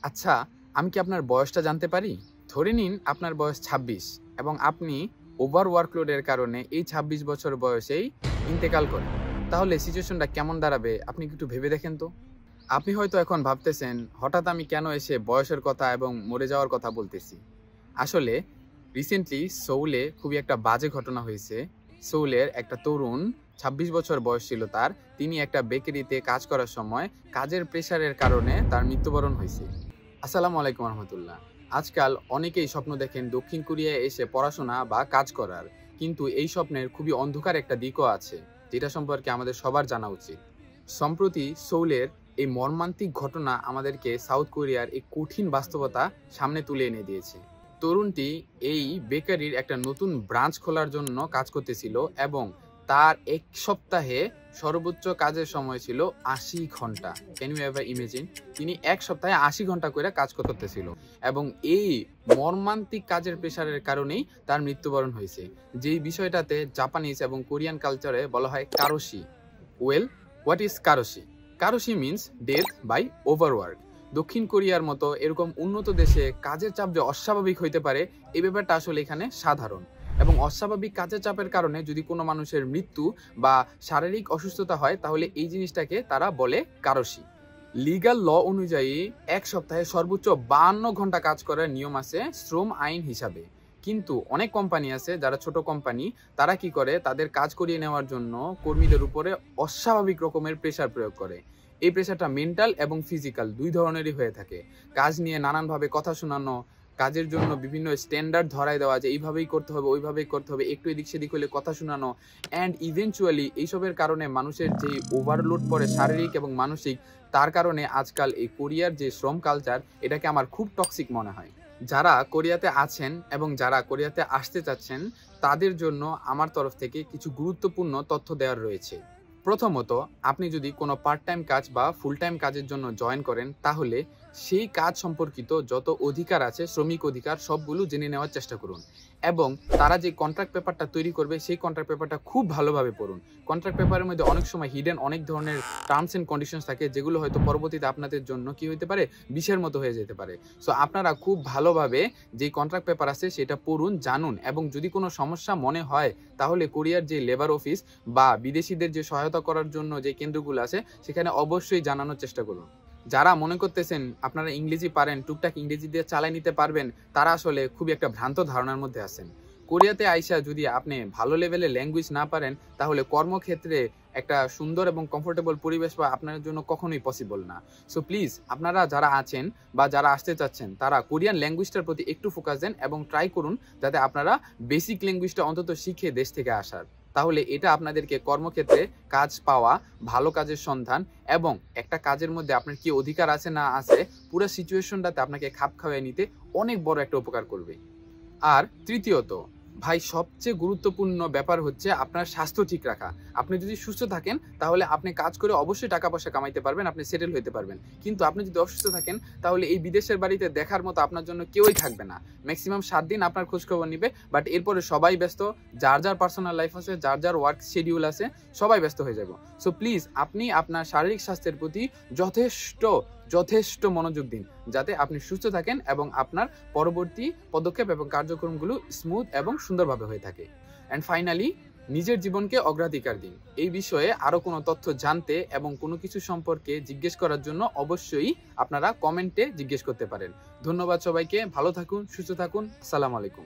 আচ্ছা, আমি কি আপনার বয়সটা জানতে পারি? ধরে নিন আপনার বয়স ২৬ এবং আপনি ওভার ওয়ার্কলোডের কারণে এই ২৬ বছর বয়সেই ইন্তেকাল করেন। তাহলে সিচুয়েশনটা কেমন দাঁড়াবে আপনি কি একটু ভেবে দেখেন তো? আপনি হয়তো এখন ভাবতেছেন, হঠাৎ আমি কেন এসে বয়সের কথা এবং মরে যাওয়ার কথা বলতেছি? আসলে রিসেন্টলি সোউলে খুবই একটা বাজে ঘটনা হয়েছে। সোউলের একটা তরুণ ২৬ বছর বয়স ছিল তার। তিনি একটা বেকারিতে কাজ করার সময় কাজের প্রেশারের কারণে তার মৃত্যুবরণ হয়েছে। আসসালামু আলাইকুম রহমতুল্লাহ। আজকাল অনেকেই স্বপ্ন দেখেন দক্ষিণ কোরিয়ায় এসে পড়াশোনা বা কাজ করার, কিন্তু এই স্বপ্নের খুবই অন্ধকার একটা দিকও আছে, যেটা সম্পর্কে আমাদের সবার জানা উচিত। সম্প্রতি সোউলের এই মর্মান্তিক ঘটনা আমাদেরকে সাউথ কোরিয়ার এই কঠিন বাস্তবতা সামনে তুলে এনে দিয়েছে। তরুণটি এই বেকারির একটা নতুন ব্রাঞ্চ খোলার জন্য কাজ করতেছিল এবং তার এক সপ্তাহে সর্বোচ্চ কাজের সময় ছিল ৮০ ঘন্টা। Can you ever imagine? তিনি এক সপ্তাহে ৮০ ঘন্টা করে কাজ করতেছিল এবং এই মর্মান্তিক কাজের প্রেশারের কারণেই তার মৃত্যুবরণ হয়েছে, যেই বিষয়টাতে জাপানিজ এবং কোরিয়ান কালচারে বলা হয় karoshi. Well, what is karoshi? Karoshi means death by overwork. দক্ষিণ কোরিয়ার মতো এরকম উন্নত দেশে কাজের চাপ যে অস্বাভাবিক হইতে পারে, এই ব্যাপারটা আসলে এখানে সাধারণ। এবং অস্বাভাবিক কাজের চাপের কারণে যদি কোনো মানুষের মৃত্যু বা শারীরিক অসুস্থতা হয়, তাহলে এই জিনিসটাকে তারা বলে কারোশি। লিগ্যাল ল অনুযায়ী এক সপ্তাহে সর্বোচ্চ ৫২ ঘন্টা কাজ করার নিয়ম আছে শ্রম আইন হিসাবে। কিন্তু অনেক কোম্পানি আছে যারা ছোট কোম্পানি, তারা কি করে, তাদের কাজ করিয়ে নেওয়ার জন্য কর্মীদের উপরে অস্বাভাবিক রকমের প্রেশার প্রয়োগ করে। এই প্রেশারটা মেন্টাল এবং ফিজিক্যাল দুই ধরনেরই হয়ে থাকে। কাজ নিয়ে নানানভাবে কথা শোনানো, কাজের জন্য বিভিন্ন স্ট্যান্ডার্ড ধরায় দেওয়া যে এইভাবেই করতে হবে, ওইভাবেই করতে হবে, একটু এদিক সেদিক হলে কথা শোনানো, অ্যান্ড ইভেনচুয়ালি এইসবের কারণে মানুষের যে ওভারলোড পড়ে শারীরিক এবং মানসিক, তার কারণে আজকাল এই কোরিয়ার যে শ্রম কালচার, এটাকে আমার খুব টক্সিক মনে হয়। যারা কোরিয়াতে আছেন এবং যারা কোরিয়াতে আসতে চাচ্ছেন, তাদের জন্য আমার তরফ থেকে কিছু গুরুত্বপূর্ণ তথ্য দেওয়ার রয়েছে। প্রথমত, আপনি যদি কোনো পার্ট টাইম কাজ বা ফুল টাইম কাজের জন্য জয়েন করেন, তাহলে সেই কাজ সম্পর্কিত যত অধিকার আছে, শ্রমিক অধিকার, সবগুলো জেনে নেওয়ার চেষ্টা করুন। এবং তারা যে কন্ট্রাক্ট পেপারটা তৈরি করবে, সেই কন্ট্রাক্ট পেপারটা খুব ভালোভাবে পড়ুন। কন্ট্রাক্ট পেপারের মধ্যে অনেক সময় হিডেন অনেক ধরনের টার্মস অ্যান্ড কন্ডিশনস থাকে, যেগুলো হয়তো পরবর্তীতে আপনাদের জন্য কি হতে পারে, বিষের মতো হয়ে যেতে পারে। সো আপনারা খুব ভালোভাবে যে কন্ট্রাক্ট পেপার আছে সেটা পড়ুন, জানুন, এবং যদি কোনো সমস্যা মনে হয়, তাহলে কোরিয়ার যে লেবার অফিস বা বিদেশিদের যে সহায়তা করার জন্য যে কেন্দ্রগুলো আছে, সেখানে অবশ্যই জানানোর চেষ্টা করুন। যারা মনে করতেছেন আপনারা ইংরেজি পারেন, টুকটাক ইংরেজি দিয়ে চালাই নিতে পারবেন, তারা আসলে খুবই একটা ভ্রান্ত ধারণার মধ্যে আছেন। কোরিয়াতে আইসা যদি আপনি ভালো লেভেলের ল্যাঙ্গুয়েজ না পারেন, তাহলে কর্মক্ষেত্রে একটা সুন্দর এবং কমফোর্টেবল পরিবেশ পাওয়া আপনার জন্য কখনোই পসিবল না। সো প্লিজ, আপনারা যারা আছেন বা যারা আসতে চাচ্ছেন, তারা কোরিয়ান ল্যাঙ্গুয়েজটার প্রতি একটু ফোকাস দেন এবং ট্রাই করুন যাতে আপনারা বেসিক ল্যাঙ্গুয়েজটা অন্তত শিখে দেশ থেকে আসার। তাহলে এটা আপনাদেরকে কর্মক্ষেত্রে কাজ পাওয়া, ভালো কাজের সন্ধান এবং একটা কাজের মধ্যে আপনার কি অধিকার আছে না আছে, পুরো সিচুয়েশনটাতে আপনাকে খাপ খাওয়াই নিতে অনেক বড় একটা উপকার করবে। আর তৃতীয়ত, ভাই, সবচেয়ে গুরুত্বপূর্ণ ব্যাপার হচ্ছে আপনার স্বাস্থ্য ঠিক রাখা। আপনি যদি সুস্থ থাকেন, তাহলে আপনি কাজ করে অবশ্যই টাকা পয়সা কামাইতে পারবেন, আপনি সেটেল হতে পারবেন। কিন্তু আপনি যদি অসুস্থ থাকেন, তাহলে এই বিদেশের বাড়িতে দেখার মতো আপনার জন্য কেউই থাকবে না। ম্যাক্সিমাম ৭ দিন আপনার খোঁজখবর নিবে, বাট এরপরে সবাই ব্যস্ত, যার যার পার্সোনাল লাইফ আছে, যার যার ওয়ার্ক শিডিউল আছে, সবাই ব্যস্ত হয়ে যাব। সো প্লিজ, আপনি আপনার শারীরিক স্বাস্থ্যের প্রতি যথেষ্ট মনোযোগ দিন, যাতে আপনি সুস্থ থাকেন এবং আপনার পরবর্তী পদক্ষেপ এবং কার্যক্রমগুলো স্মুথ এবং সুন্দরভাবে হয়ে থাকে। অ্যান্ড ফাইনালি, নিজের জীবনকে অগ্রাধিকার দিন। এই বিষয়ে আরও কোনো তথ্য জানতে এবং কোনো কিছু সম্পর্কে জিজ্ঞেস করার জন্য অবশ্যই আপনারা কমেন্টে জিজ্ঞেস করতে পারেন। ধন্যবাদ সবাইকে, ভালো থাকুন, সুস্থ থাকুন, আসসালামু আলাইকুম।